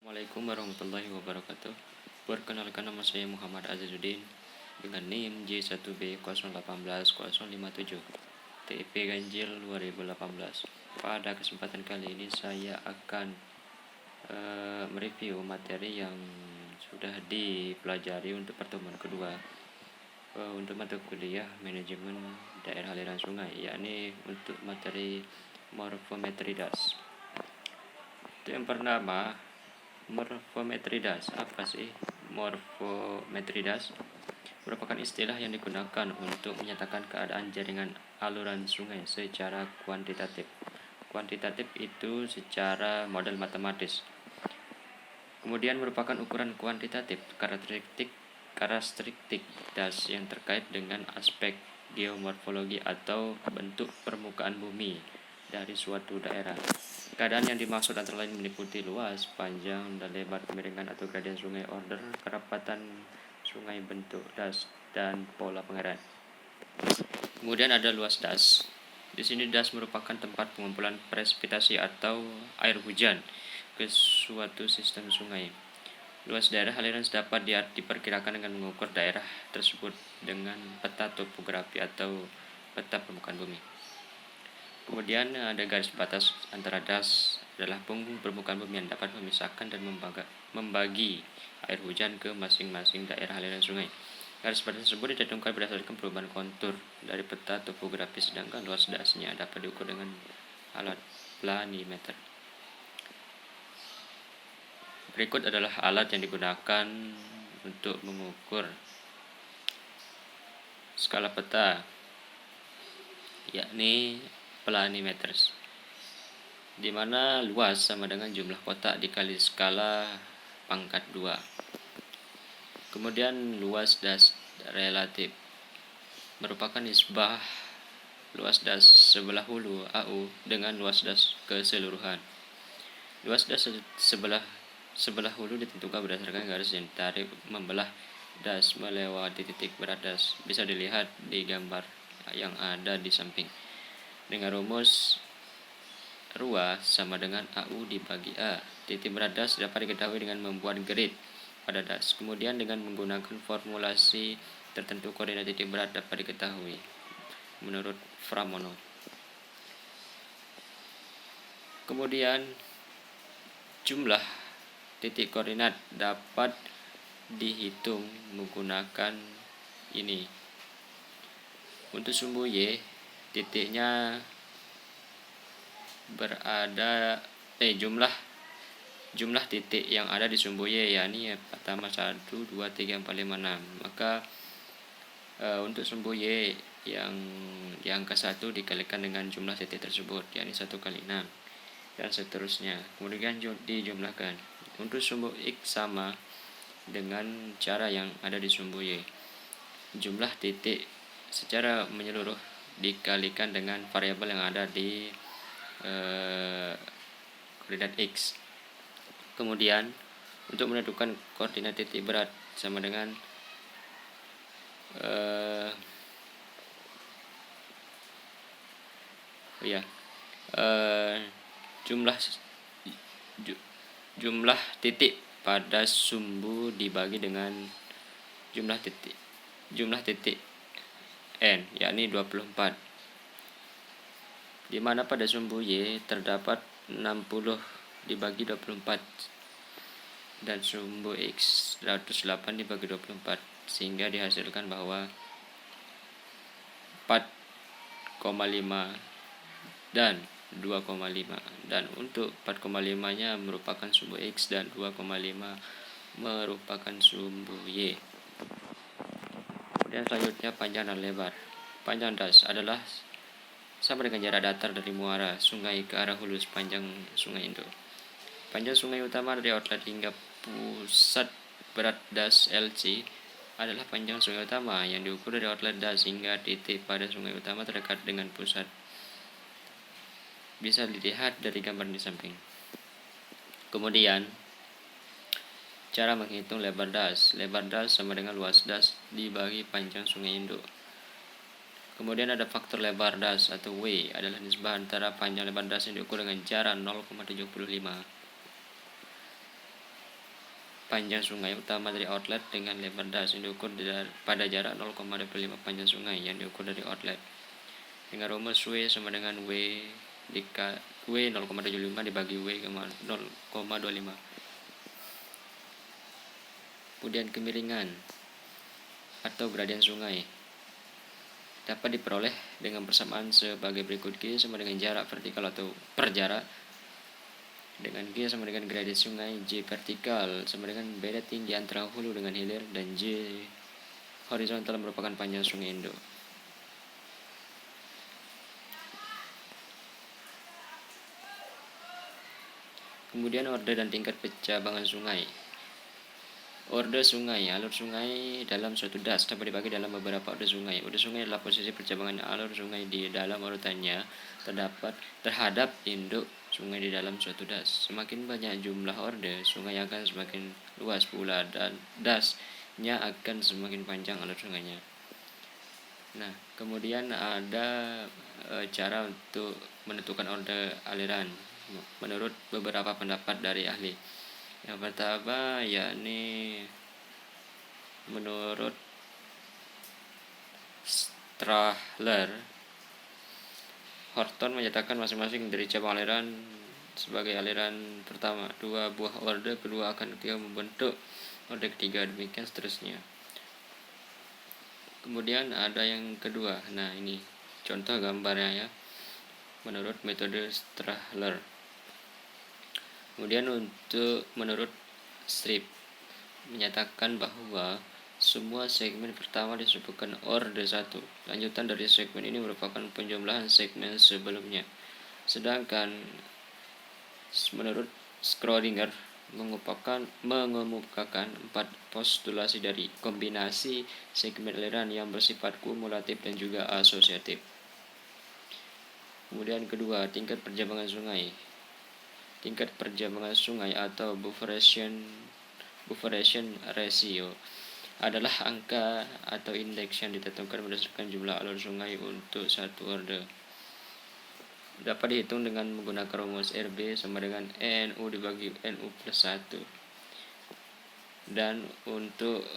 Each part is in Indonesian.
Assalamualaikum warahmatullahi wabarakatuh. Perkenalkan, nama saya Muhammad Azizuddin dengan NIM J1B018-057 TIP ganjil 2018. Pada kesempatan kali ini saya akan mereview materi yang sudah dipelajari untuk pertemuan kedua untuk mata kuliah manajemen daerah aliran sungai, yakni untuk materi morfometri das. Itu yang pertama, morfometri das. Apa sih morfometri das? Merupakan istilah yang digunakan untuk menyatakan keadaan jaringan aluran sungai secara kuantitatif. Kuantitatif itu secara model matematis. Kemudian merupakan ukuran kuantitatif karakteristik das yang terkait dengan aspek geomorfologi atau bentuk permukaan bumi dari suatu daerah. Keadaan yang dimaksud antara lain meliputi luas, panjang, dan lebar kemiringan atau gradien sungai, order kerapatan sungai, bentuk das, dan pola pengairan. Kemudian ada luas das. Di sini das merupakan tempat pengumpulan presipitasi atau air hujan ke suatu sistem sungai. Luas daerah aliran dapat diperkirakan dengan mengukur daerah tersebut dengan peta topografi atau peta permukaan bumi. Kemudian ada garis batas antara das adalah punggung permukaan bumi yang dapat memisahkan dan membagi air hujan ke masing-masing daerah aliran sungai. Garis batas tersebut ditentukan berdasarkan perubahan kontur dari peta topografi, sedangkan luas dasnya dapat diukur dengan alat planimeter. Berikut adalah alat yang digunakan untuk mengukur skala peta, yakni planimeters, di mana luas sama dengan jumlah kotak dikali skala pangkat 2. Kemudian luas das relatif merupakan nisbah luas das sebelah hulu AU dengan luas das keseluruhan. Luas das sebelah hulu ditentukan berdasarkan garis yang ditarik membelah das melewati titik berat das. Bisa dilihat di gambar yang ada di samping. Dengan rumus ruas sama dengan AU dibagi A. Titik berat das dapat diketahui dengan membuat grid pada das. Kemudian dengan menggunakan formulasi tertentu, koordinat titik berat dapat diketahui menurut Pramono. Kemudian jumlah titik koordinat dapat dihitung menggunakan ini. Untuk sumbu Y, titiknya berada jumlah titik yang ada di sumbu Y, yakni pertama 1, 2, 3, 4, 5, 6. Maka untuk sumbu Y yang di angka 1 dikalikan dengan jumlah titik tersebut, yakni 1 kali 6, dan seterusnya. Kemudian dijumlahkan. Untuk sumbu X sama dengan cara yang ada di sumbu Y. Jumlah titik secara menyeluruh dikalikan dengan variabel yang ada di koordinat X. Kemudian untuk menentukan koordinat titik berat sama dengan jumlah titik pada sumbu dibagi dengan jumlah titik N, yakni 24, di mana pada sumbu Y terdapat 60 dibagi 24 dan sumbu X 108 dibagi 24, sehingga dihasilkan bahwa 4,5 dan 2,5, dan untuk 4,5 nya merupakan sumbu X dan 2,5 merupakan sumbu Y. Kemudian selanjutnya panjang dan lebar. Panjang das adalah sama dengan jarak datar dari muara sungai ke arah hulu sepanjang sungai induk. Panjang sungai utama dari outlet hingga pusat berat das LC adalah panjang sungai utama yang diukur dari outlet das hingga titik pada sungai utama terdekat dengan pusat. Bisa dilihat dari gambar di samping. Kemudian cara menghitung lebar das. Lebar das sama dengan luas das dibagi panjang sungai induk. Kemudian ada faktor lebar das atau W, adalah nisbah antara panjang lebar das yang diukur dengan jarak 0,75 panjang sungai utama dari outlet dengan lebar das yang diukur pada jarak 0,25 panjang sungai yang diukur dari outlet. Dengan rumus W sama dengan W 0,75 dibagi W 0,25. Kemudian kemiringan atau gradien sungai dapat diperoleh dengan persamaan sebagai berikut. G sama dengan jarak vertikal atau per jarak, dengan G sama dengan gradien sungai. J vertikal sama dengan beda tinggi antara hulu dengan hilir, dan J horizontal merupakan panjang sungai Indo. Kemudian orde dan tingkat pencabangan sungai. Orde sungai, alur sungai dalam suatu das dapat dibagi dalam beberapa orde sungai. Orde sungai adalah posisi percabangan alur sungai di dalam urutannya terhadap induk sungai di dalam suatu das. Semakin banyak jumlah orde, sungai akan semakin luas pula dan dasnya akan semakin panjang alur sungainya. Nah, kemudian ada cara untuk menentukan orde aliran menurut beberapa pendapat dari ahli. Yang pertama yakni menurut Strahler, Horton menyatakan masing-masing dari cabang aliran sebagai aliran pertama. Dua buah orde kedua akan ketiga membentuk orde ketiga, demikian seterusnya. Kemudian ada yang kedua. Nah, ini contoh gambarnya ya, menurut metode Strahler. Kemudian menurut Strip menyatakan bahwa semua segmen pertama disebutkan orde 1. Lanjutan dari segmen ini merupakan penjumlahan segmen sebelumnya. Sedangkan menurut Schrödinger mengemukakan 4 postulasi dari kombinasi segmen aliran yang bersifat kumulatif dan juga asosiatif. Kemudian kedua, tingkat percabangan sungai. Tingkat percabangan sungai atau bufferation ratio adalah angka atau indeks yang ditentukan berdasarkan jumlah alur sungai untuk satu orde. Dapat dihitung dengan menggunakan rumus RB sama dengan NU dibagi NU plus 1. Dan untuk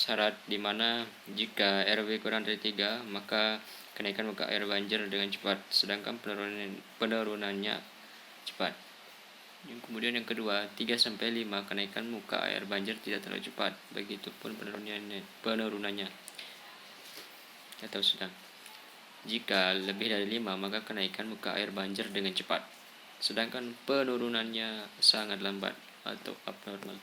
syarat di mana jika RB kurang dari 3, maka kenaikan muka air banjir dengan cepat, sedangkan penurunannya cepat. Kemudian yang kedua, 3-5 kenaikan muka air banjir tidak terlalu cepat, begitupun penurunannya atau sedang. Jika lebih dari 5, maka kenaikan muka air banjir dengan cepat, sedangkan penurunannya sangat lambat atau abnormal.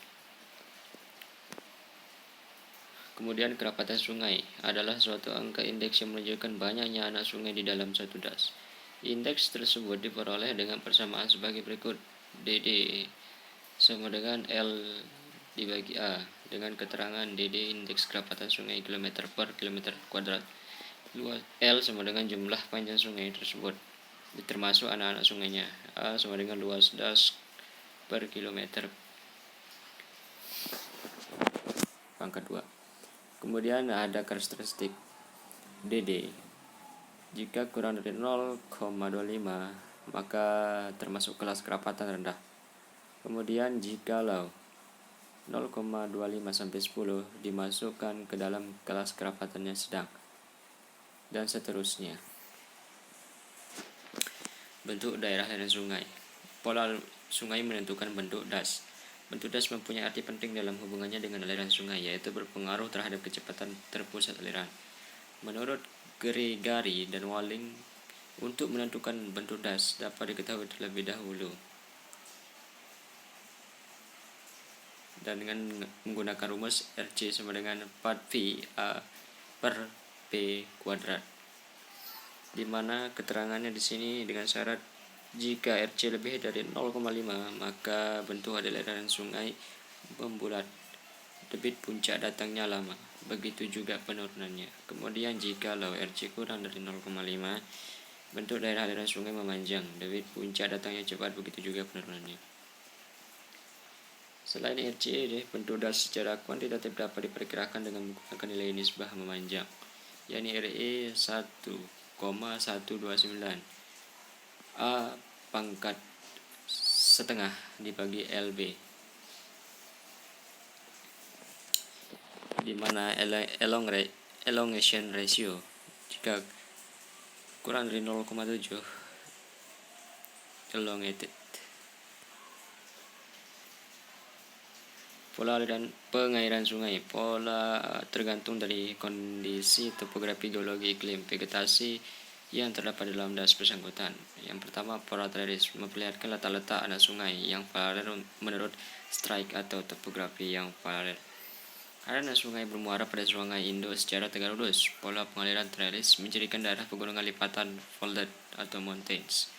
Kemudian kerapatan sungai adalah suatu angka indeks yang menunjukkan banyaknya anak sungai di dalam suatu das. Indeks tersebut diperoleh dengan persamaan sebagai berikut. DD sama dengan L dibagi A, dengan keterangan DD indeks kerapatan sungai km per km kuadrat. Luas L sama dengan jumlah panjang sungai tersebut termasuk anak-anak sungainya. A sama dengan luas das per kilometer pangkat 2. Kemudian ada karakteristik DD. Jika kurang dari 0,25 maka termasuk kelas kerapatan rendah. Kemudian jikalau 0,25 sampai 10 dimasukkan ke dalam kelas kerapatannya sedang, dan seterusnya. Bentuk daerah aliran sungai. Pola sungai menentukan bentuk das. Bentuk das mempunyai arti penting dalam hubungannya dengan aliran sungai, yaitu berpengaruh terhadap kecepatan terpusat aliran. Menurut Gregory dan Walling, untuk menentukan bentuk das dapat diketahui terlebih dahulu dan dengan menggunakan rumus RC sama dengan 4V A per P kuadrat, di mana keterangannya di sini dengan syarat jika RC lebih dari 0,5 maka bentuk aliran sungai membulat, debit puncak datangnya lama, begitu juga penurunannya. Kemudian jika RC kurang dari 0,5 bentuk daerah aliran sungai memanjang, debit puncak datangnya cepat, begitu juga penurunannya. Selain RC, bentuk das secara kuantitatif dapat diperkirakan dengan menggunakan nilai nisbah memanjang, yakni RE 1,129 A pangkat setengah dibagi LB. di mana elongation ratio jika kurang dari 0,7 elongated. Pola aliran pengairan sungai. Pola tergantung dari kondisi topografi, geologi, iklim, vegetasi yang terdapat dalam das bersangkutan. Yang pertama, pola tereris memperlihatkan letak-letak anak sungai yang paralel menurut strike atau topografi yang paralel. Aliran sungai bermuara pada Sungai Indo secara tegak lurus. Pola pengaliran tereris menjadikan daerah pegunungan lipatan folded atau mountains.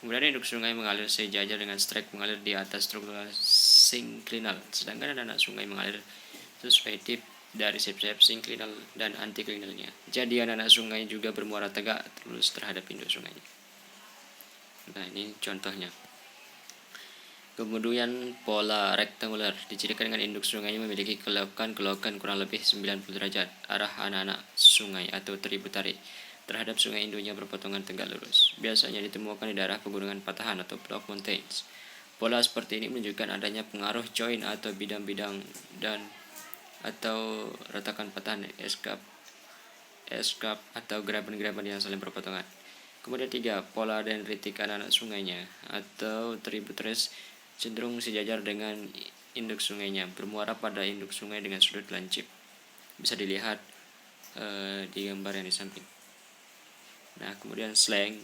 Kemudian induk sungai mengalir sejajar dengan strike mengalir di atas struktural sinklinal, sedangkan anak sungai mengalir sesuai tip dari sep-sep sinklinal dan antiklinalnya. Jadi anak sungai juga bermuara tegak lurus terhadap induk sungainya. Nah, ini contohnya. Kemudian pola rektangular dicirikan dengan induk sungainya memiliki kelokan kurang lebih 90 derajat arah anak-anak sungai atau tributary terhadap sungai indunya berpotongan tegak lurus. Biasanya ditemukan di daerah pegunungan patahan atau block mountains. Pola seperti ini menunjukkan adanya pengaruh join atau bidang-bidang dan atau retakan patahan escarp atau graben-graben yang saling berpotongan. Kemudian 3. Pola dendritik anak sungainya atau tributaries cenderung sejajar dengan induk sungainya, bermuara pada induk sungai dengan sudut lancip. Bisa dilihat di gambar yang di samping. Nah, kemudian slang.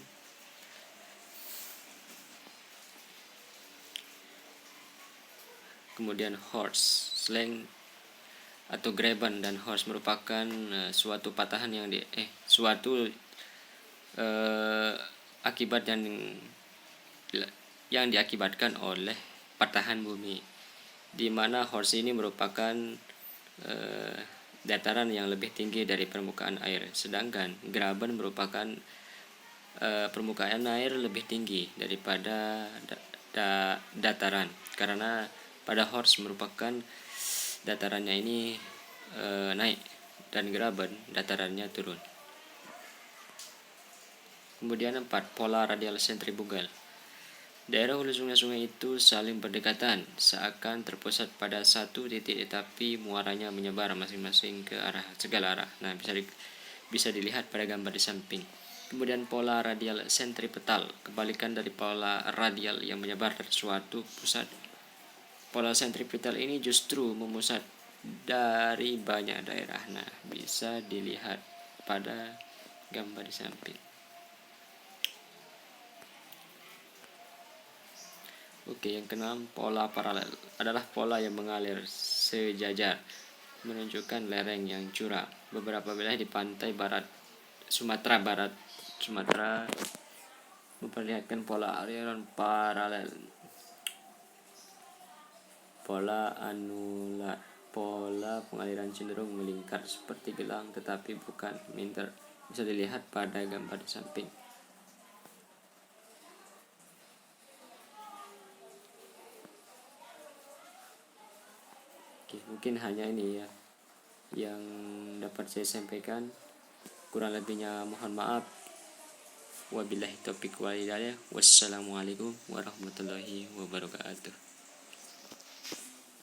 Kemudian horse. Slang atau graben dan horse merupakan suatu patahan akibat yang diakibatkan oleh patahan bumi, di mana horse ini merupakan dataran yang lebih tinggi dari permukaan air, sedangkan graben merupakan permukaan air lebih tinggi daripada dataran, karena pada horse merupakan datarannya ini naik dan graben datarannya turun. Kemudian 4. Pola radial sentrifugal. Daerah hulu sungai-sungai itu saling berdekatan, seakan terpusat pada satu titik, tetapi muaranya menyebar masing-masing ke segala arah. Nah, bisa dilihat pada gambar di samping. Kemudian pola radial sentripetal, kebalikan dari pola radial yang menyebar dari suatu pusat. Pola sentripetal ini justru memusat dari banyak daerah. Nah, bisa dilihat pada gambar di samping. Oke, yang keenam, pola paralel adalah pola yang mengalir sejajar, menunjukkan lereng yang curam. Beberapa wilayah di pantai barat Sumatera memperlihatkan pola aliran paralel. Pola anular, pola pengaliran cenderung melingkar seperti gelang tetapi bukan minter. Bisa dilihat pada gambar di samping. Oke, mungkin hanya ini ya yang dapat saya sampaikan. Kurang lebihnya mohon maaf. Wabillahi taufiq wal hidayah. Wassalamualaikum warahmatullahi wabarakatuh.